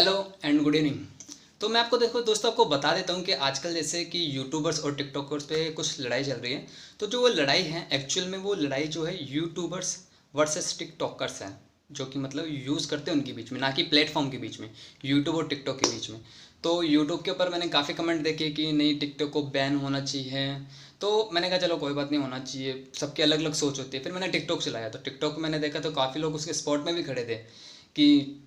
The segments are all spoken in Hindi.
Hello and good evening. तो मैं आपको देखो दोस्तों आपको बता देता हूँ कि आजकल जैसे कि यूट्यूबर्स और टिकटॉकर्स पे कुछ लड़ाई चल रही है। तो जो वो लड़ाई है एक्चुअल में वो लड़ाई जो है यूट्यूबर्स वर्सेस टिकटॉकर्स है, जो कि मतलब यूज़ करते हैं उनके बीच में, ना कि प्लेटफॉर्म के बीच में, यूट्यूब और टिकटॉक के बीच में। तो यूट्यूब के ऊपर मैंने काफ़ी कमेंट देखे कि नहीं टिकटॉक को बैन होना चाहिए। तो मैंने कहा चलो कोई बात नहीं, होना चाहिए, सबकी अलग अलग सोच होती है। फिर मैंने टिकटॉक चलाया तो टिकटॉक मैंने देखा तो काफ़ी लोग उसके स्पॉट में भी खड़े थे कि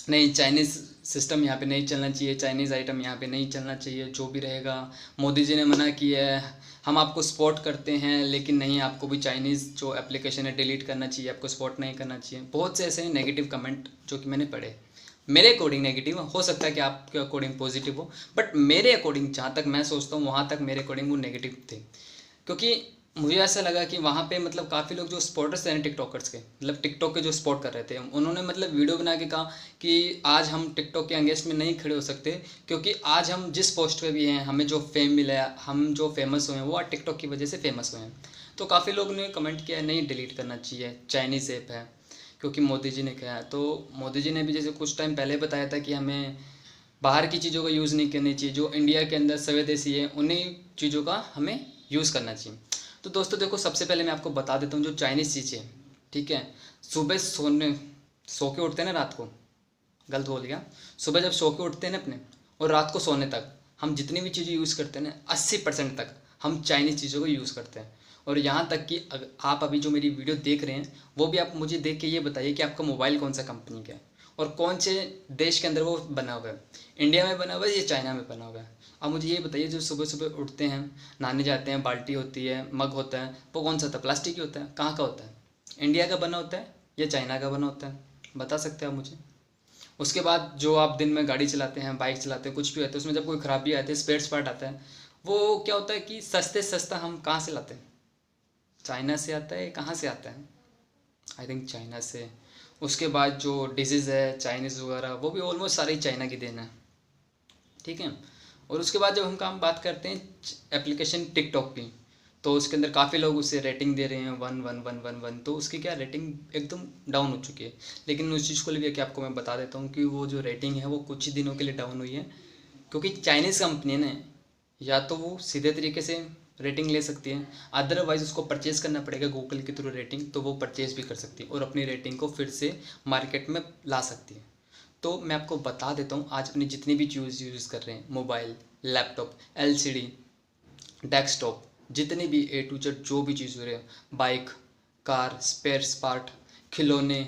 नहीं, चाइनीज़ सिस्टम यहाँ पे नहीं चलना चाहिए, चाइनीज़ आइटम यहाँ पे नहीं चलना चाहिए, जो भी रहेगा। मोदी जी ने मना किया है, हम आपको सपोर्ट करते हैं, लेकिन नहीं, आपको भी चाइनीज़ जो एप्लीकेशन है डिलीट करना चाहिए, आपको सपोर्ट नहीं करना चाहिए। बहुत से ऐसे नेगेटिव कमेंट जो कि मैंने पढ़े। मेरे अकॉर्डिंग नेगेटिव हो सकता है कि आपके अकॉर्डिंग पॉजिटिव हो, बट मेरे अकॉर्डिंग जहाँ तक मैं सोचता हूँ वहाँ तक मेरे अकॉर्डिंग वो नेगेटिव थे। क्योंकि मुझे ऐसा लगा कि वहाँ पे मतलब काफ़ी लोग जो स्पॉटर्स थे ना टिकटॉकर्स के, मतलब टिकटॉक के जो स्पॉट कर रहे थे, उन्होंने मतलब वीडियो बना के कहा कि आज हम टिकटॉक के अगेंस्ट में नहीं खड़े हो सकते, क्योंकि आज हम जिस पोस्ट पे भी हैं, हमें जो फेम मिला है, हम जो फेमस हुए हैं वो आज टिकटॉक की वजह से फेमस हुए हैं। तो काफ़ी लोग ने कमेंट किया नहीं, डिलीट करना चाहिए, चाइनीज़ ऐप है, क्योंकि मोदी जी ने कहा है। तो मोदी जी ने भी जैसे कुछ टाइम पहले बताया था कि हमें बाहर की चीज़ों का यूज़ नहीं करनी चाहिए, जो इंडिया के अंदर स्वदेशी है उन्हीं चीज़ों का हमें यूज़ करना चाहिए। तो दोस्तों देखो, सबसे पहले मैं आपको बता देता हूँ जो चाइनीज़ चीज़ें, ठीक है, सुबह सो के उठते हैं ना रात को, गलत बोल गया, सुबह जब सो के उठते हैं ना अपने, और रात को सोने तक हम जितनी भी चीज़ें यूज़ करते हैं ना, 80% तक हम चाइनीज़ चीज़ों को यूज़ करते हैं। और यहाँ तक कि आप अभी जो मेरी वीडियो देख रहे हैं वो भी आप मुझे देख के ये बताइए कि आपका मोबाइल कौन सा कंपनी का है और कौन से देश के अंदर वो बना हुआ है, इंडिया में बना हुआ है या चाइना में बना हुआ है। अब मुझे ये बताइए, जो सुबह सुबह उठते हैं, नहाने जाते हैं, बाल्टी होती है, मग होता है, वो कौन सा होता है? प्लास्टिक ही होता है। कहाँ का होता है? इंडिया का बना होता है या चाइना का बना होता है? बता सकते हैं आप मुझे? उसके बाद जो आप दिन में गाड़ी चलाते हैं, बाइक चलाते हैं, कुछ भी होता है, उसमें जब कोई ख़राबी आती है, स्पेयर्स पार्ट आता है, वो क्या होता है कि सस्ते सस्ता हम कहाँ से लाते हैं? चाइना से आता है, कहाँ से आता है? आई थिंक चाइना से। उसके बाद जो डिजीज़ है चाइनीज़ वगैरह, वो भी ऑलमोस्ट सारी चाइना की देन है, ठीक है। और उसके बाद जब हम काम बात करते हैं एप्लीकेशन टिकटॉक की, तो उसके अंदर काफ़ी लोग उसे रेटिंग दे रहे हैं 1 1 1 1 1, तो उसकी क्या रेटिंग एकदम डाउन हो चुकी है। लेकिन उस चीज़ को लेकर आपको मैं बता देता हूँ कि वो जो रेटिंग है वो कुछ ही दिनों के लिए डाउन हुई है, क्योंकि चाइनीज़ कंपनी है ना, या तो वो सीधे तरीके से रेटिंग ले सकती है, अदरवाइज़ उसको परचेज़ करना पड़ेगा गूगल के थ्रू रेटिंग, तो वो परचेज़ भी कर सकती है और अपनी रेटिंग को फिर से मार्केट में ला सकती है। तो मैं आपको बता देता हूँ, आज अपनी जितनी भी चीज़ यूज़ कर रहे हैं, मोबाइल, लैपटॉप, एलसीडी, डेस्कटॉप, जितनी भी ए टू जेड जो भी चीज़ हो रही है, बाइक, कार, स्पेयर्स पार्ट, खिलौने,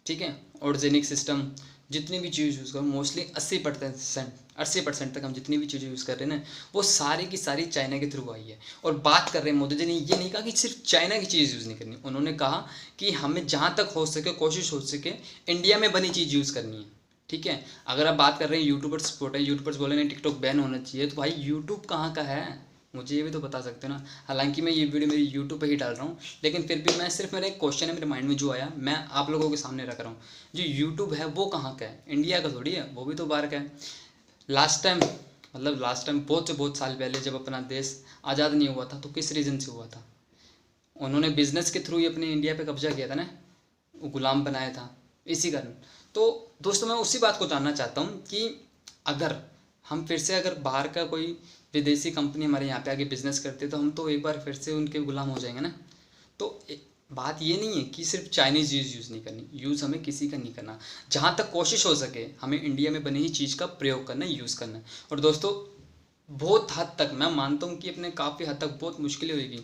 ठीक है, ऑर्गेनिक सिस्टम, जितनी भी चीज़ यूज़ करो, मोस्टली 80% तक हम जितनी भी चीज़ें यूज़ कर रहे हैं ना, वो सारी की सारी चाइना के थ्रू आई है। और बात कर रहे हैं, मोदी जी ने ये नहीं कहा कि सिर्फ चाइना की चीज़ यूज़ नहीं करनी, उन्होंने कहा कि हमें जहाँ तक हो सके, कोशिश हो सके, इंडिया में बनी चीज़ यूज़ करनी है, ठीक है। अगर आप बात कर रहे हैं यूट्यूबर्स सपोर्ट है, यूट्यूबर्स बोले नहीं टिकटॉक बैन होना चाहिए, तो भाई यूट्यूब कहाँ का है? मुझे ये भी तो बता सकते हो ना। हालांकि मैं ये वीडियो मेरी यूट्यूब पे ही डाल रहा हूँ, लेकिन फिर भी मैं सिर्फ, मेरा एक क्वेश्चन है मेरे माइंड में जो आया, मैं आप लोगों के सामने रख रहा हूँ। जो यूट्यूब है वो कहाँ का है? इंडिया का थोड़ी है, वो भी तो बाहर का है। लास्ट टाइम बहुत से बहुत साल पहले जब अपना देश आज़ाद नहीं हुआ था, तो किस रीज़न से हुआ था? उन्होंने बिजनेस के थ्रू ही अपने इंडिया पे कब्जा किया था ना, वो गुलाम बनाया था, इसी कारण। तो दोस्तों मैं उसी बात को जानना चाहता हूँ कि अगर हम फिर से, अगर बाहर का कोई विदेशी कंपनी हमारे यहाँ पे आके बिजनेस करते, तो हम तो एक बार फिर से उनके गुलाम हो जाएंगे ना। तो बात ये नहीं है कि सिर्फ चाइनीज़ यूज़ नहीं करनी, यूज़ हमें किसी का नहीं करना, जहाँ तक कोशिश हो सके हमें इंडिया में बनी ही चीज़ का प्रयोग करना, यूज़ करना है। और दोस्तों बहुत हद तक मैं मानता हूँ कि अपने काफ़ी हद तक बहुत मुश्किल होगी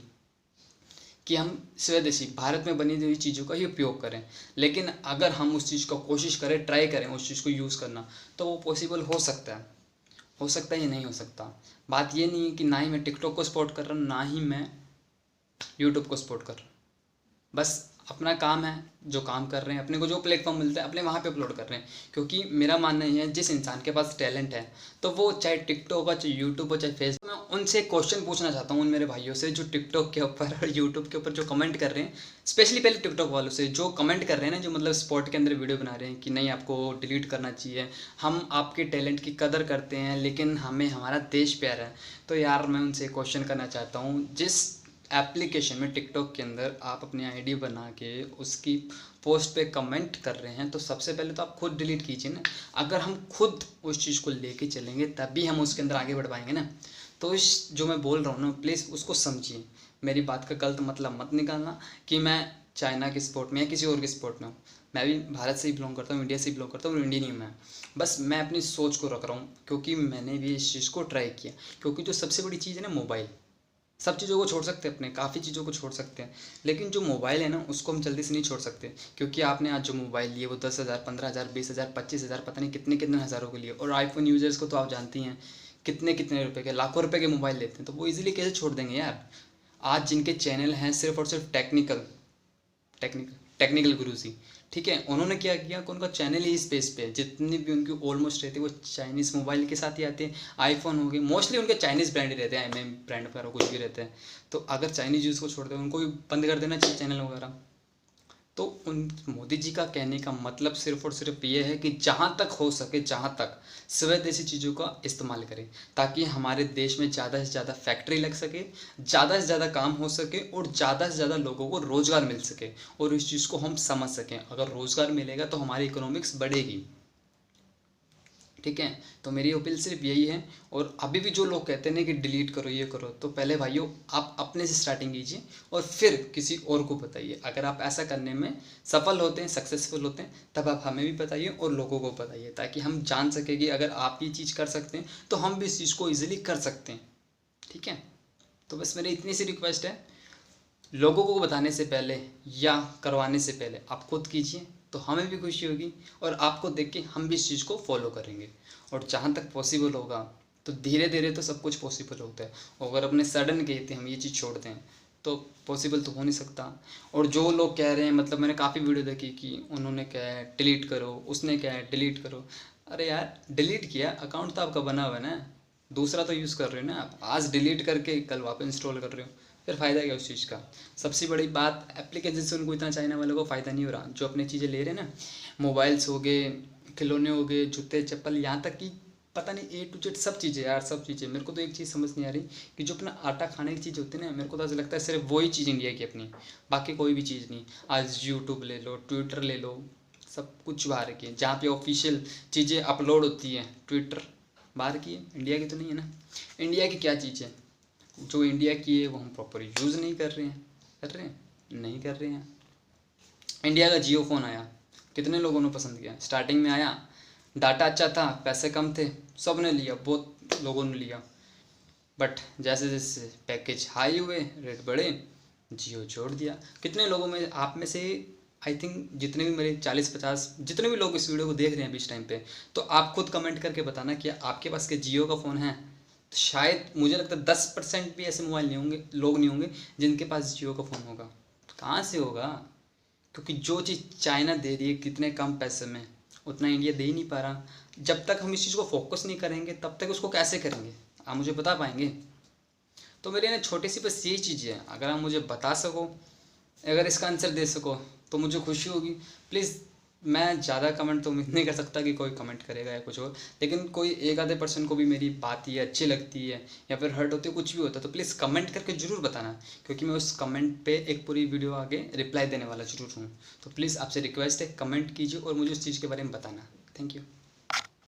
कि हम स्वदेशी भारत में बनी हुई चीज़ों का ही उपयोग करें। लेकिन अगर हम उस चीज़ को कोशिश करें, ट्राई करें उस चीज़ को यूज़ करना, तो वो पॉसिबल हो सकता है। हो सकता है या नहीं हो सकता। बात ये नहीं है कि ना ही मैं टिकटॉक को सपोर्ट कर रहा हूँ, ना ही मैं यूट्यूब को सपोर्ट कर रहा हूँ। बस अपना काम है, जो काम कर रहे हैं, अपने को जो प्लेटफॉर्म मिलता है अपने वहाँ पे अपलोड कर रहे हैं। क्योंकि मेरा मानना ये है, जिस इंसान के पास टैलेंट है, तो वो चाहे टिकटॉक हो, चाहे यूट्यूब हो, चाहे फेसबुक, मैं उनसे क्वेश्चन पूछना चाहता हूँ, उन मेरे भाइयों से जो टिकटॉक के ऊपर और यूट्यूब के ऊपर जो कमेंट कर रहे हैं, स्पेशली पहले टिकटॉक वालों से जो कमेंट कर रहे हैं ना, जो मतलब स्पॉट के अंदर वीडियो बना रहे हैं कि नहीं आपको डिलीट करना चाहिए, हम आपके टैलेंट की कदर करते हैं, लेकिन हमें हमारा देश प्यारा है। तो यार मैं उनसे क्वेश्चन करना चाहता हूँ, जिस एप्लीकेशन में टिकटॉक के अंदर आप अपनी आईडी बना के उसकी पोस्ट पे कमेंट कर रहे हैं तो सबसे पहले तो आप खुद डिलीट कीजिए ना। अगर हम खुद उस चीज़ को लेके चलेंगे तभी हम उसके अंदर आगे बढ़ पाएंगे ना। तो इस जो मैं बोल रहा हूँ ना, प्लीज़ उसको समझिए। मेरी बात का गलत मतलब मत निकालना कि मैं चाइना के स्पोर्ट में या किसी और के स्पोर्ट में हूँ। मैं भी भारत से ही बिलोंग करता हूँ, इंडिया से ही बिलोंग करता हूँ और इंडियन ही हूँ मैं। बस मैं अपनी सोच को रख रहा हूँ क्योंकि मैंने भी इस चीज़ को ट्राई किया। क्योंकि जो सबसे बड़ी चीज़ है ना मोबाइल, सब चीज़ों को छोड़ सकते हैं, अपने काफ़ी चीज़ों को छोड़ सकते हैं, लेकिन जो मोबाइल है ना उसको हम जल्दी से नहीं छोड़ सकते। क्योंकि आपने आज जो मोबाइल लिए वो 10,000, 15,000, 20,000, 25,000, पता नहीं कितने कितने हज़ारों के लिए। और आईफोन यूज़र्स को तो आप जानती हैं कितने कितने रुपए के, लाखों रुपए के मोबाइल लेते हैं, तो वो इजीली कैसे छोड़ देंगे यार। आज जिनके चैनल हैं सिर्फ और सिर्फ टेक्निकल गुरुजी, ठीक है, उन्होंने क्या किया कि उनका चैनल ही स्पेस पे है। जितनी भी उनकी ऑलमोस्ट रहती है वो चाइनीज़ मोबाइल के साथ ही आते हैं। आईफोन हो गए, मोस्टली उनके चाइनीज़ ब्रांड ही रहते हैं, एमएम ब्रांड वगैरह कुछ भी रहते हैं। तो अगर चाइनीज़ यूज़ को छोड़ते हैं उनको भी बंद कर देना चाहिए चैनल वगैरह। तो उन मोदी जी का कहने का मतलब सिर्फ और सिर्फ ये है कि जहाँ तक हो सके, जहाँ तक स्वदेशी चीज़ों का इस्तेमाल करें ताकि हमारे देश में ज़्यादा से ज़्यादा फैक्ट्री लग सके, ज़्यादा से ज़्यादा काम हो सके और ज़्यादा से ज़्यादा लोगों को रोज़गार मिल सके और इस चीज़ को हम समझ सकें। अगर रोज़गार मिलेगा तो हमारी इकोनॉमिक्स बढ़ेगी, ठीक है। तो मेरी अपील सिर्फ यही है। और अभी भी जो लोग कहते हैं कि डिलीट करो ये करो, तो पहले भाइयों आप अपने से स्टार्टिंग कीजिए और फिर किसी और को बताइए। अगर आप ऐसा करने में सफल होते हैं, सक्सेसफुल होते हैं, तब आप हमें भी बताइए और लोगों को बताइए ताकि हम जान सकें कि अगर आप ये चीज़ कर सकते हैं तो हम भी इस चीज़ को ईजिली कर सकते हैं, ठीक है। तो बस मेरी इतनी सी रिक्वेस्ट है, लोगों को बताने से पहले या करवाने से पहले आप खुद कीजिए तो हमें भी खुशी होगी और आपको देख के हम भी इस चीज़ को फॉलो करेंगे। और जहाँ तक पॉसिबल होगा तो धीरे धीरे तो सब कुछ पॉसिबल होता है। अगर अपने सडन कहते हम ये चीज़ छोड़ते हैं तो पॉसिबल तो हो नहीं सकता। और जो लोग कह रहे हैं, मतलब मैंने काफ़ी वीडियो देखी कि उन्होंने कहा है डिलीट करो, उसने कहा है डिलीट करो। अरे यार डिलीट किया, अकाउंट तो आपका बना हुआ है ना, दूसरा तो यूज़ कर रहे हो ना आप। आज डिलीट करके कल वापस इंस्टॉल कर रहे हो, फिर फ़ायदा क्या उस चीज़ का। सबसे बड़ी बात एप्लीकेशन से उनको इतना चाइना वालों को फ़ायदा नहीं हो रहा। जो अपनी चीज़ें ले रहे हैं ना, मोबाइल्स हो गए, खिलौने हो गए, जूते चप्पल, यहाँ तक कि पता नहीं A to Z सब चीज़ें यार, सब चीज़ें। मेरे को तो एक चीज़ समझ नहीं आ रही कि जो अपना आटा खाने की चीज़ होती है ना, मेरे को तो ऐसा लगता है सिर्फ वही चीज़ इंडिया की अपनी, बाकी कोई भी चीज़ नहीं। आज यूट्यूब ले लो, ट्विटर ले लो, सब कुछ बाहर की है। जहाँ पे ऑफिशियल चीज़ें अपलोड होती हैं, ट्विटर बाहर की है, इंडिया की तो नहीं है ना। इंडिया की क्या चीज़ है, जो इंडिया की है वो हम प्रॉपर यूज़ नहीं कर रहे हैं। कर रहे हैं? नहीं कर रहे हैं। इंडिया का जियो फ़ोन आया, कितने लोगों ने पसंद किया। स्टार्टिंग में आया, डाटा अच्छा था, पैसे कम थे, सब ने लिया, बहुत लोगों ने लिया। बट जैसे जैसे पैकेज हाई हुए, रेट बढ़े, जियो छोड़ दिया। कितने लोगों में, आप में से आई थिंक जितने भी मेरे 40-50 जितने भी लोग इस वीडियो को देख रहे हैं अभी इस टाइम पे, तो आप खुद कमेंट करके बताना कि आपके पास के जियो का फ़ोन है। तो शायद मुझे लगता है 10% भी ऐसे मोबाइल नहीं होंगे, लोग नहीं होंगे जिनके पास जियो का फ़ोन होगा। कहाँ से होगा? क्योंकि जो चीज़ चाइना दे रही है कितने कम पैसे में, उतना इंडिया दे ही नहीं पा रहा। जब तक हम इस चीज़ को फोकस नहीं करेंगे तब तक उसको कैसे करेंगे, आप मुझे बता पाएंगे? तो मेरी ना छोटी सी बस यही चीज़ है, अगर आप मुझे बता सको, अगर इसका आंसर दे सको तो मुझे खुशी होगी। प्लीज़, मैं ज़्यादा कमेंट तो उम्मीद नहीं कर सकता कि कोई कमेंट करेगा या कुछ और, लेकिन कोई एक आधे % को भी मेरी बात ये अच्छी लगती है या फिर हर्ट होती है, कुछ भी होता है, तो प्लीज़ कमेंट करके ज़रूर बताना। क्योंकि मैं उस कमेंट पे एक पूरी वीडियो आगे रिप्लाई देने वाला ज़रूर हूँ। तो प्लीज़ आपसे रिक्वेस्ट है, कमेंट कीजिए और मुझे उस चीज़ के बारे में बताना। Thank you.